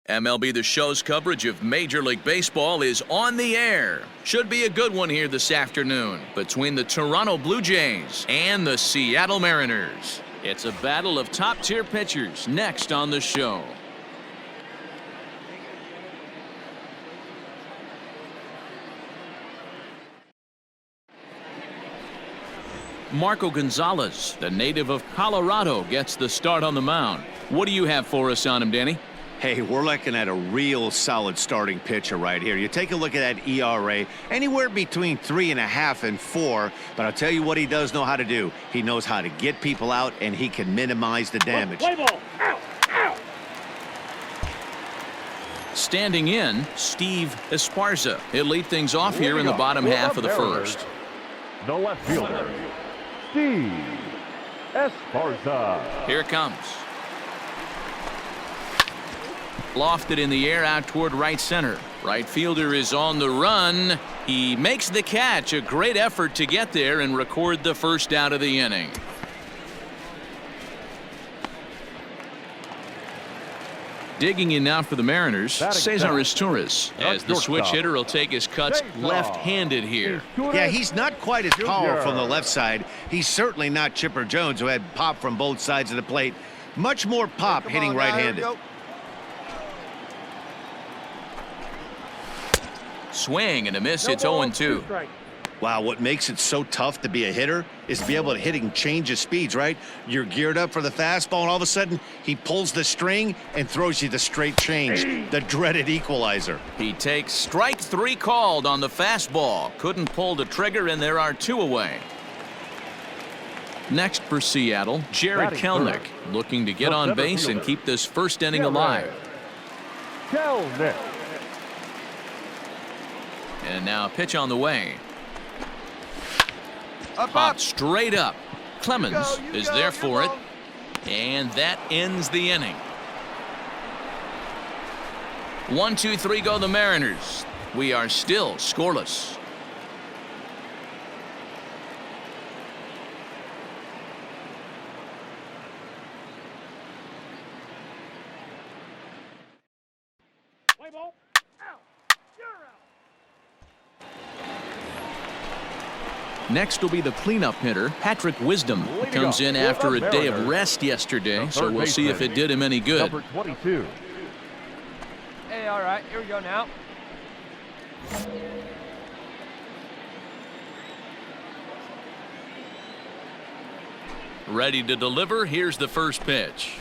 MLB The Show's coverage of Major League Baseball is on the air. Should be a good one here this afternoon between the Toronto Blue Jays and the Seattle Mariners. It's a battle of top-tier pitchers next on the show. Marco Gonzales, the native of Colorado, gets the start on the mound. What do you have for us on him, Danny? Hey, we're looking at a real solid starting pitcher right here. You take a look at that ERA, anywhere between 3.5 and 4. But I'll tell you what he does know how to do. He knows how to get people out, and he can minimize the damage. Play ball. Ow, ow. Standing in, Steve Esparza. He'll lead things off here in the bottom half of the first. The left fielder, Steve Esparza. Here it comes. Lofted in the air out toward right center. Right fielder is on the run. He makes the catch. A great effort to get there and record the first out of the inning. Digging in now for the Mariners, Cesar Izturis, as the switch hitter will take his cuts left-handed here. Yeah, he's not quite as powerful on the left side. He's certainly not Chipper Jones, who had pop from both sides of the plate. Much more pop hitting right-handed. Swing and a miss. It's 0-2. Wow, what makes it so tough to be a hitter is to be able to hitting change of speeds, right? You're geared up for the fastball, and all of a sudden, he pulls the string and throws you the straight change, the dreaded equalizer. He takes strike 3 called on the fastball. Couldn't pull the trigger, and there are 2 away. Next for Seattle, Jared Kelenic, looking to get on base and keep this first inning alive. Kelenic. And now a pitch on the way. Popped straight up. Clemens is there for it. And that ends the inning. 1-2-3 go the Mariners. We are still scoreless. Play ball. Out. You're out. Next will be the cleanup hitter, Patrick Wisdom. He comes in after a day of rest yesterday, so we'll see if it did him any good. Number 22. Hey, all right, here we go now. Ready to deliver. Here's the first pitch.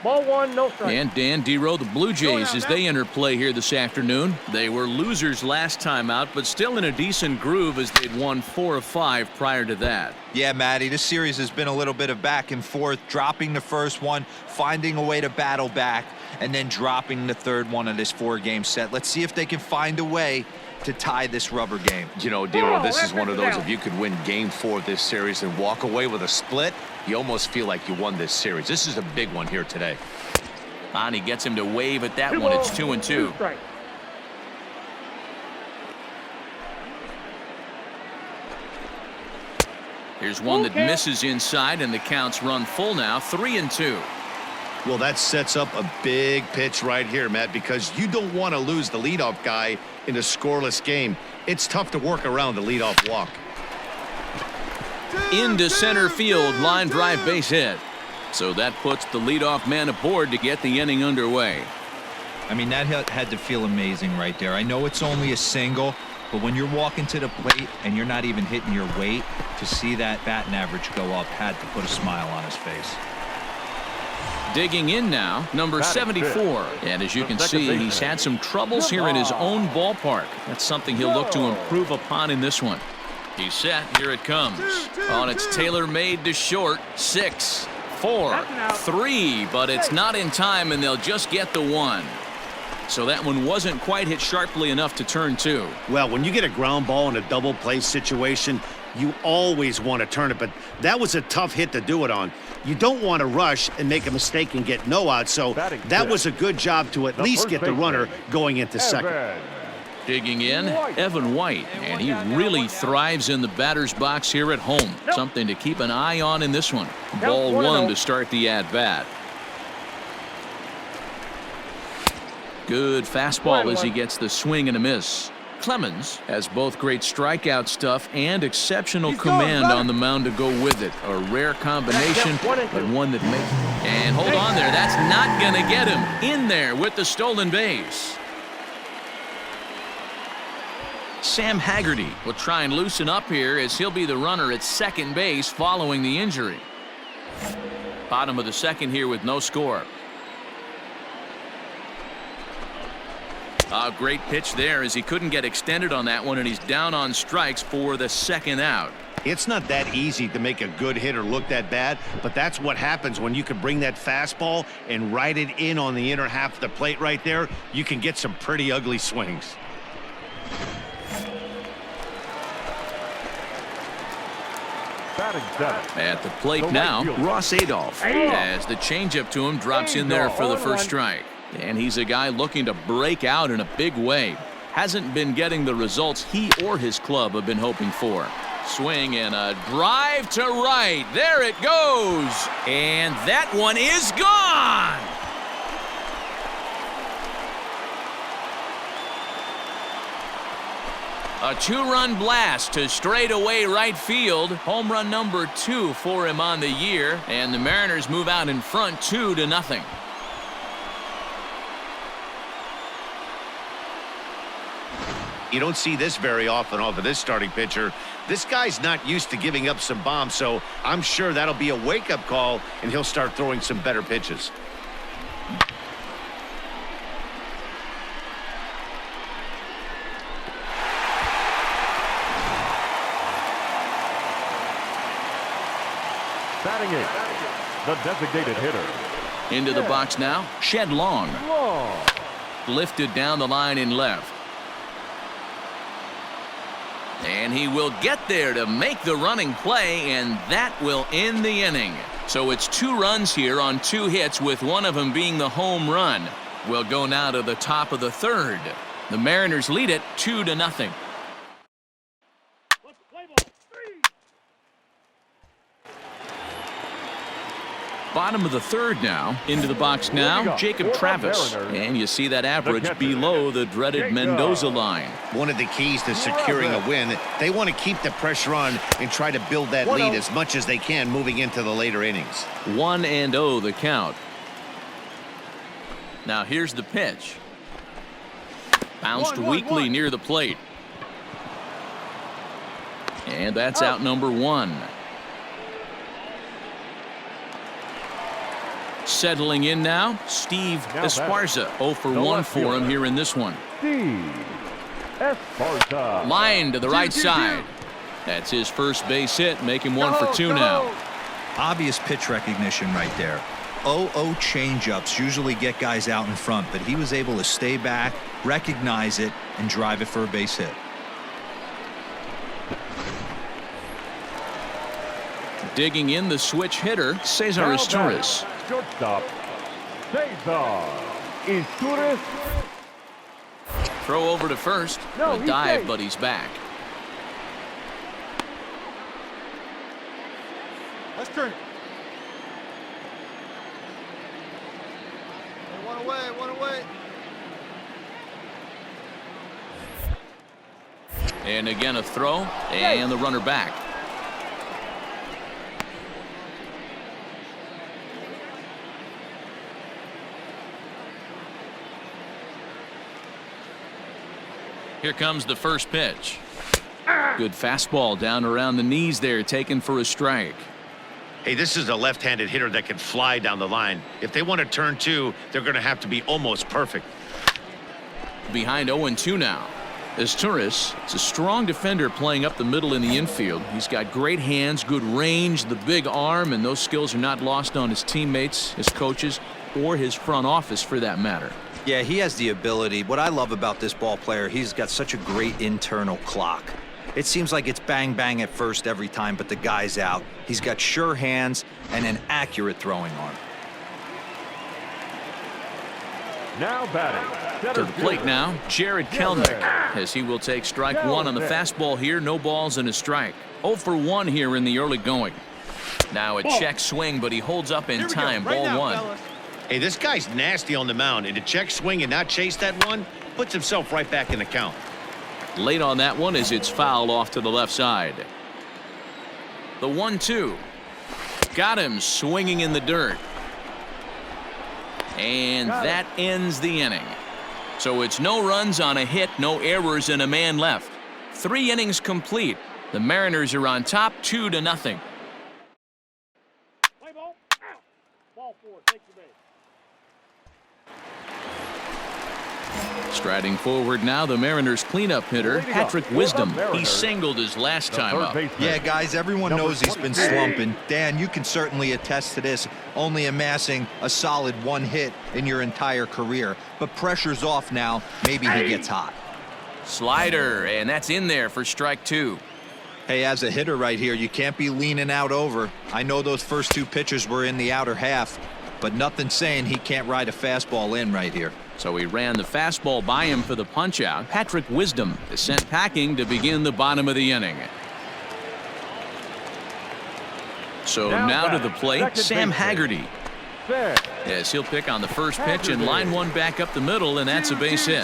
Ball 1, no strike. And Dan Dero, the Blue Jays, as they enter play here this afternoon. They were losers last time out, but still in a decent groove as they'd won 4 of 5 prior to that. Yeah, Matty, this series has been a little bit of back and forth, dropping the first one, finding a way to battle back, and then dropping the third one of this 4-game set. Let's see if they can find a way to tie this rubber game. You know, Dero, this is one of those, if you could win Game 4 of this series and walk away with a split, you almost feel like you won this series. This is a big one here today. And he gets him to wave at that one. It's 2-2. Here's one that misses inside, and the count's run full now. 3-2. Well, that sets up a big pitch right here, Matt, because you don't want to lose the leadoff guy in a scoreless game. It's tough to work around the leadoff walk. Into center field, line drive base hit. So that puts the leadoff man aboard to get the inning underway. I mean, that had to feel amazing right there. I know it's only a single, but when you're walking to the plate and you're not even hitting your weight, to see that batting average go up had to put a smile on his face. Digging in now, number 74. And as you can see, he's had some troubles here in his own ballpark. That's something he'll look to improve upon in this one. He's set. Here it comes. On it's tailor-made to short. 6, 4, 3, but it's not in time, and they'll just get the 1. So that one wasn't quite hit sharply enough to turn 2. Well, when you get a ground ball in a double play situation, you always want to turn it, but that was a tough hit to do it on. You don't want to rush and make a mistake and get no out, so that was a good job to at least get the runner going into second. Digging in, Evan White, and he really thrives in the batter's box here at home. Something to keep an eye on in this one. Ball 1 to start the at-bat. Good fastball as he gets the swing and a miss. Clemens has both great strikeout stuff and exceptional command on the mound to go with it. A rare combination, but one that makes. And hold on there. That's not going to get him. In there with the stolen base. Sam Haggerty will try and loosen up here as he'll be the runner at second base following the injury. Bottom of the second here with no score. A great pitch there as he couldn't get extended on that one, and he's down on strikes for the second out. It's not that easy to make a good hitter look that bad, but that's what happens when you can bring that fastball and ride it in on the inner half of the plate right there. You can get some pretty ugly swings. At the plate now, Ross Adolph, as the changeup to him drops in there for the first strike. And he's a guy looking to break out in a big way. Hasn't been getting the results he or his club have been hoping for. Swing and a drive to right. There it goes. And that one is gone. A two-run blast to straightaway right field. Home run number 2 for him on the year. And the Mariners move out in front 2-0. You don't see this very often off of this starting pitcher. This guy's not used to giving up some bombs, so I'm sure that'll be a wake-up call, and he'll start throwing some better pitches. Batting eighth, the designated hitter. Into the box now, Shed Long. Lifted down the line in left. And he will get there to make the running play, and that will end the inning. So it's 2 runs here on 2 hits, with one of them being the home run. We'll go now to the top of the third. The Mariners lead it 2-0. Bottom of the third now. Into the box now, Jacob Travis. And you see that average below the dreaded Mendoza line. One of the keys to securing a win, they want to keep the pressure on and try to build that lead as much as they can moving into the later innings. 1-0 the count. Now here's the pitch. Bounced weakly near the plate. And that's out number 1. Settling in now, Steve Esparza. 0 for 1 for him here in this one. Line to the right side. That's his first base hit, make him 1 for 2 now. Obvious pitch recognition right there. 0-0 changeups usually get guys out in front, but he was able to stay back, recognize it, and drive it for a base hit. Digging in the switch hitter, Cesar Izturis. Shortstop, Cesar Izturis. Throw over to first. A dive, but he's back. Let's turn it. One away, one away. And again a throw, and the runner back. Here comes the first pitch. Good fastball down around the knees there, taken for a strike. Hey, this is a left-handed hitter that can fly down the line. If they want to turn 2, they're going to have to be almost perfect. Behind 0-2 now. Izturis is a strong defender playing up the middle in the infield. He's got great hands, good range, the big arm, and those skills are not lost on his teammates, his coaches, or his front office for that matter. Yeah, he has the ability. What I love about this ball player, he's got such a great internal clock. It seems like it's bang bang at first every time, but the guy's out. He's got sure hands and an accurate throwing arm. Now batting. To the plate now, Jared Kelenic, as he will take strike 1 on the fastball here. No balls and a strike. 0 for 1 here in the early going. Now a check swing, but he holds up in time. Ball 1. Hey, this guy's nasty on the mound, and to check swing and not chase that one puts himself right back in the count. Late on that one as it's fouled off to the left side. The 1-2. Got him swinging in the dirt. And that ends the inning. So it's no runs on a hit, no errors, and a man left. 3 innings complete. The Mariners are on top 2-0. Play ball. Out. Ball 4. Take the base. Striding forward now, the Mariners cleanup hitter, Patrick Wisdom. He singled his last time up. Yeah, guys, everyone knows he's been slumping. Dan, you can certainly attest to this, only amassing a solid 1 hit in your entire career. But pressure's off now. Maybe he gets hot. Slider, and that's in there for strike 2. Hey, as a hitter right here, you can't be leaning out over. I know those first 2 pitches were in the outer half, but nothing saying he can't ride a fastball in right here. So he ran the fastball by him for the punch-out. Patrick Wisdom is sent packing to begin the bottom of the inning. So now to the plate, Sam Haggerty. Yes, he'll pick on the first pitch and line one back up the middle, and that's a base hit.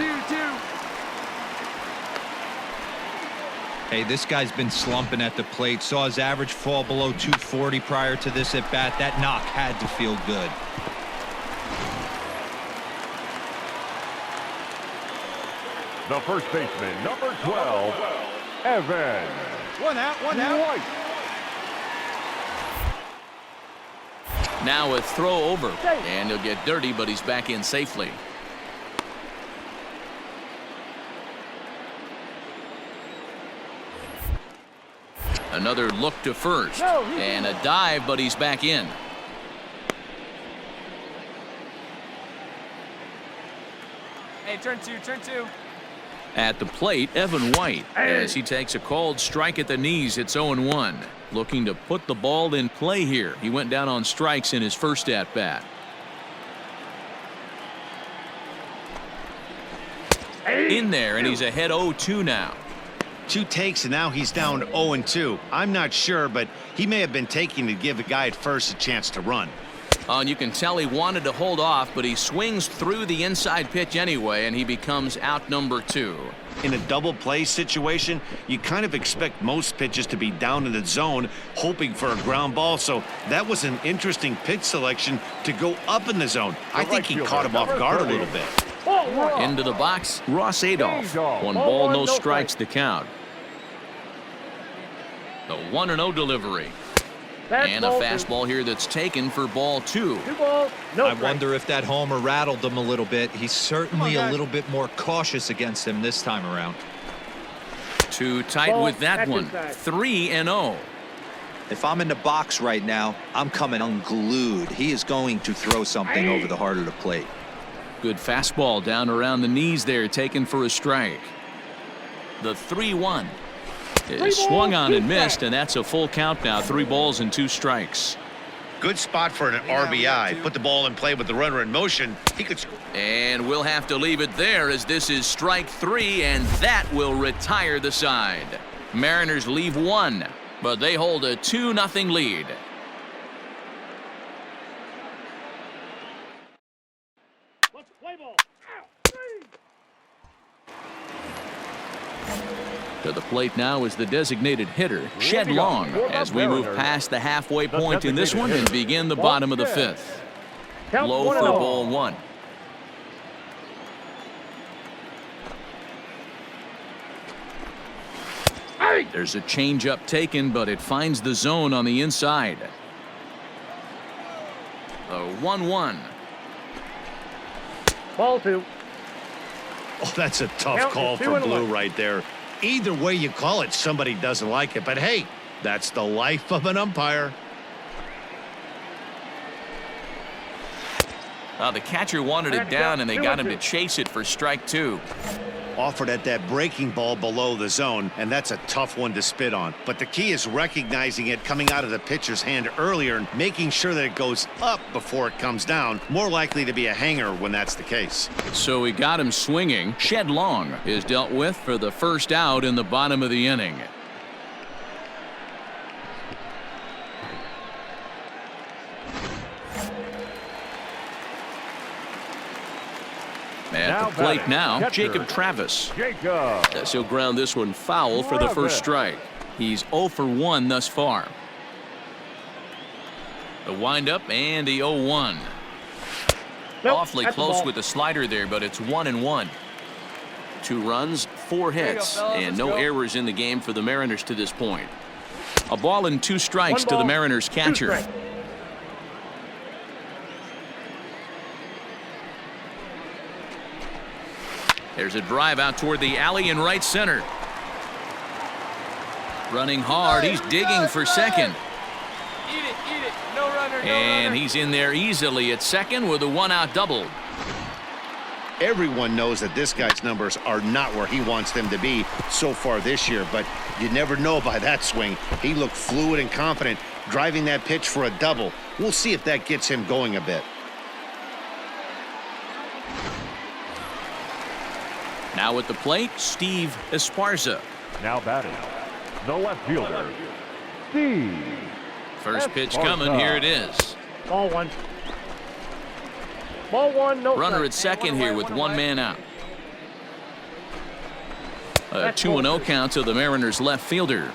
Hey, this guy's been slumping at the plate. Saw his average fall below 240 prior to this at bat. That knock had to feel good. The first baseman, number 12, Evans. One out. White. Now a throw over, and he'll get dirty, but he's back in safely. Another look to first, and a dive, but he's back in. Hey, turn two. At the plate, Evan White, as he takes a called strike at the knees. It's 0-1. Looking to put the ball in play here. He went down on strikes in his first at-bat. In there, and he's ahead 0-2 now. 2 takes, and now he's down 0-2. I'm not sure, but he may have been taking to give the guy at first a chance to run. And you can tell he wanted to hold off, but he swings through the inside pitch anyway, and he becomes out number 2. In a double play situation, you kind of expect most pitches to be down in the zone, hoping for a ground ball. So that was an interesting pitch selection to go up in the zone. I think he caught him off guard a little bit. Into the box, Ross Adolph. 1 ball, no strikes to count. The 1-0 delivery. And a fastball here that's taken for ball 2. I wonder if that homer rattled him a little bit. He's certainly a little bit more cautious against him this time around. Too tight with that one. 3-0. If I'm in the box right now, I'm coming unglued. He is going to throw something over the heart of the plate. Good fastball down around the knees there, taken for a strike. The 3-1 is swung on and missed, and that's a full count now. 3 balls and 2 strikes. Good spot for an RBI. Put the ball in play with the runner in motion. He could score. And we'll have to leave it there as this is strike 3, and that will retire the side. Mariners leave 1, but they hold a 2-0 lead. To the plate now is the designated hitter, Shed Long, as we move past the halfway point in this one and begin the bottom of the 5th. Low for ball 1. There's a changeup taken, but it finds the zone on the inside. The 1-1. Ball 2. Oh, that's a tough call for Blue right there. Either way you call it, somebody doesn't like it. But hey, that's the life of an umpire. The catcher wanted it down, and they got him to chase it for strike 2. Offered at that breaking ball below the zone, and that's a tough one to spit on. But the key is recognizing it coming out of the pitcher's hand earlier and making sure that it goes up before it comes down. More likely to be a hanger when that's the case. So we got him swinging. Shed Long is dealt with for the first out in the bottom of the inning. At the plate now, catcher, Jacob Travis. Jacob. Yes, he'll ground this one foul for the first strike. He's 0 for 1 thus far. The windup and the 0-1. Awfully close with the slider there, but it's 1-1. 2 runs, 4 hits, and no errors in the game for the Mariners to this point. A ball and 2 strikes to the Mariners catcher. There's a drive out toward the alley in right center. Running hard, he's digging for second. Eat it, eat it. No runner, no And runner. he's in there easily at second with a 1-out double. Everyone knows that this guy's numbers are not where he wants them to be so far this year, but you never know by that swing. He looked fluid and confident, driving that pitch for a double. We'll see if that gets him going a bit. Now at the plate, Steve Esparza. Now batting, the left fielder, Steve. First pitch coming, here it is. Ball 1. Ball 1, no Runner strike. at second here with 1 man out. A That's 2-0 count to the Mariners left fielder.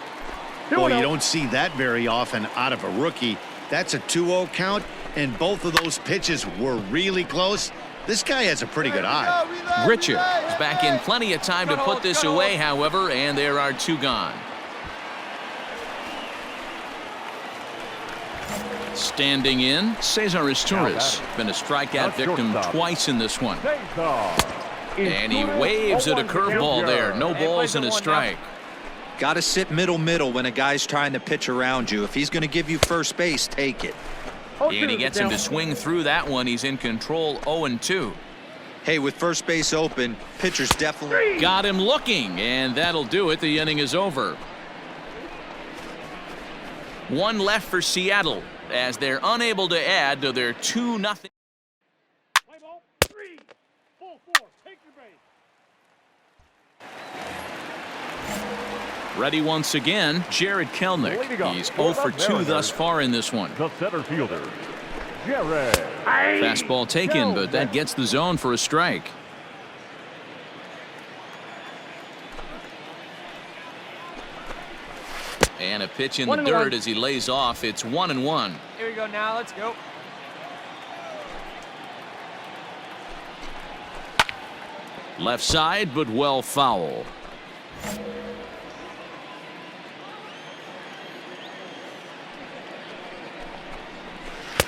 Boy, you don't see that very often out of a rookie. That's a 2-0 count, and both of those pitches were really close. This guy has a pretty good eye. Richard is back in plenty of time to put this away, however, and there are 2 gone. Standing in, Cesar Izturis. Been a strikeout victim twice in this one. And he waves at a curveball there. No balls and a strike. Got to sit middle when a guy's trying to pitch around you. If he's going to give you first base, take it. And he gets him to swing through that one. He's in control, 0-2. Hey, with first base open, pitcher's definitely Got him looking, and that'll do it. The inning is over. 1 left for Seattle as they're unable to add to their 2-0. Play ball 3. Full 4. Take your base. Ready once again, Jared Kelnick. He's 0 for 2 thus far in this one. The center fielder, Jared. Fastball taken, but that gets the zone for a strike. And a pitch in the dirt as he lays off. It's 1-1. Here we go now. Let's go. Left side, but well foul.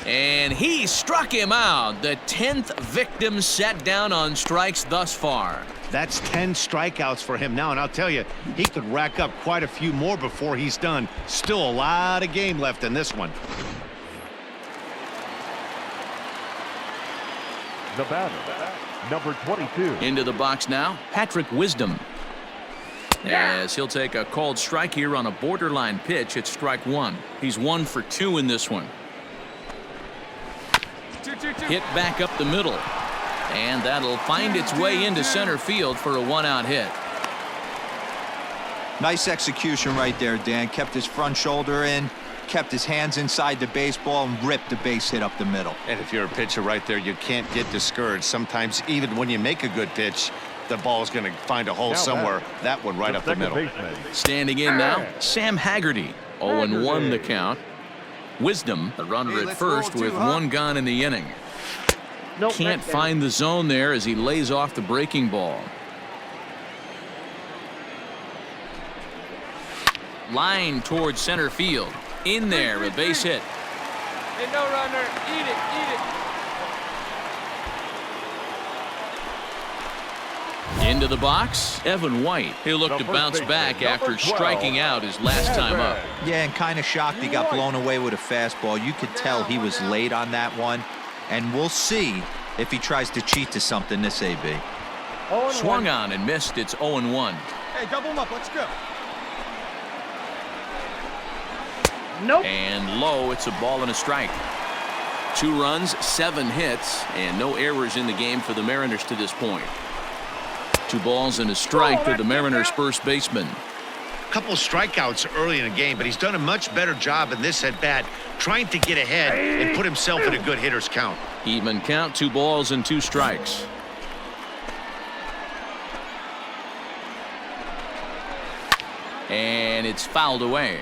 And he struck him out. The 10th victim set down on strikes thus far. That's 10 strikeouts for him now, and I'll tell you, he could rack up quite a few more before he's done. Still a lot of game left in this one. The batter, number 22. Into the box now, Patrick Wisdom. As he'll take a called strike here on a borderline pitch at strike 1. He's 1 for 2 in this one. 2-2-2. Hit back up the middle. And that'll find its way into center field for a 1-out hit. nice execution right there, Dan. Kept his front shoulder in, kept his hands inside the baseball, and ripped the base hit up the middle. And if you're a pitcher right there, you can't get discouraged. Sometimes even when you make a good pitch, the ball's going to find a hole somewhere. That one right up the middle. Standing in now, Sam Haggerty. 0-1 the count. Wisdom, the runner at first with 1 gone in the inning. Can't find the zone there as he lays off the breaking ball. Line towards center field. In there, a base hit. Hey, no runner. Eat it, eat it. Into the box, Evan White. He'll look to bounce back after striking out his last time up. Yeah, and kind of shocked he got blown away with a fastball. You could tell he was late on that one. And we'll see if he tries to cheat to something this AB. Swung on and missed. It's 0-1. Hey, double him up. Let's go. And low, it's a ball and a strike. 2 runs, 7 hits, and no errors in the game for the Mariners to this point. 2 balls and a strike to the Mariners first baseman. Couple strikeouts early in the game, but he's done a much better job in this at bat, trying to get ahead and put himself in a good hitter's count. Even count, 2 balls and 2 strikes. And it's fouled away.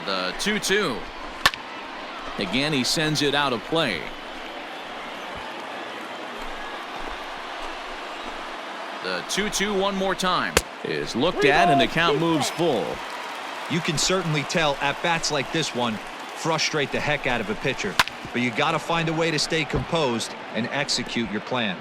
The 2-2. Again, he sends it out of play. The 2-2 one more time is looked at, and the count moves full. You can certainly tell at-bats like this one frustrate the heck out of a pitcher. But you got to find a way to stay composed and execute your plan.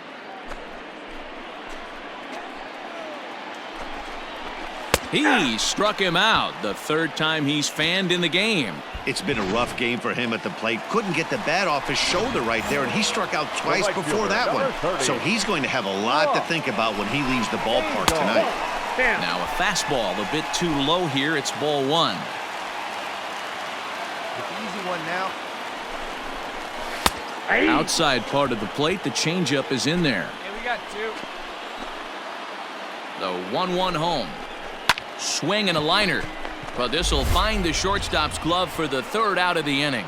He struck him out, the third time he's fanned in the game. It's been a rough game for him at the plate. Couldn't get the bat off his shoulder right there, and he struck out twice before that one. So he's going to have a lot to think about when he leaves the ballpark tonight. Now a fastball a bit too low here. It's ball one. Easy one now. Outside part of the plate, the changeup is in there. Hey, we got two. The 1-1 home. Swing and a liner. But this will find the shortstop's glove for the third out of the inning.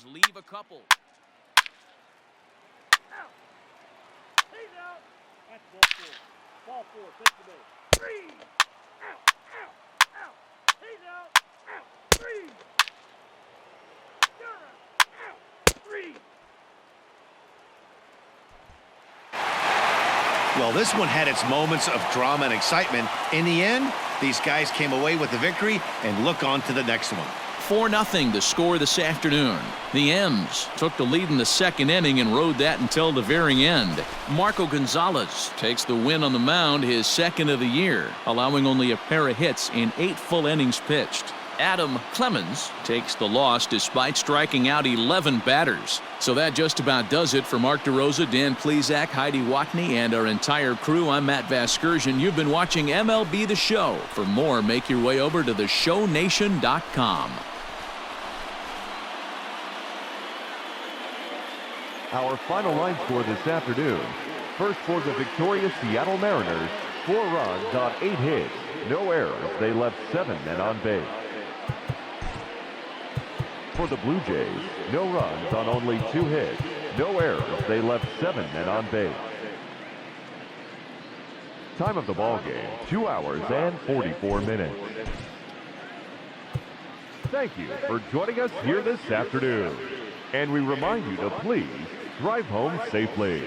Leave a couple. Out. He's out. That's ball four. Ball four. Take the base. Three. Out. Out. Out. He's out. Out. Three. You're out. Three. Well, this one had its moments of drama and excitement. In the end, these guys came away with the victory and look on to the next one. 4-0 the score this afternoon. The M's took the lead in the second inning and rode that until the very end. Marco Gonzales takes the win on the mound, his second of the year, allowing only a pair of hits in 8 full innings pitched. Adam Clemens takes the loss despite striking out 11 batters. So that just about does it for Mark DeRosa, Dan Plesac, Heidi Watney, and our entire crew. I'm Matt Vasgersian. You've been watching MLB The Show. For more, make your way over to theshownation.com. Our final line score this afternoon. First for the victorious Seattle Mariners, 4 runs on 8 hits. No errors. They left 7 men on base. For the Blue Jays, no runs on only 2 hits. No errors. They left 7 men on base. Time of the ball game, 2 hours and 44 minutes. Thank you for joining us here this afternoon. And we remind you to please drive home safely.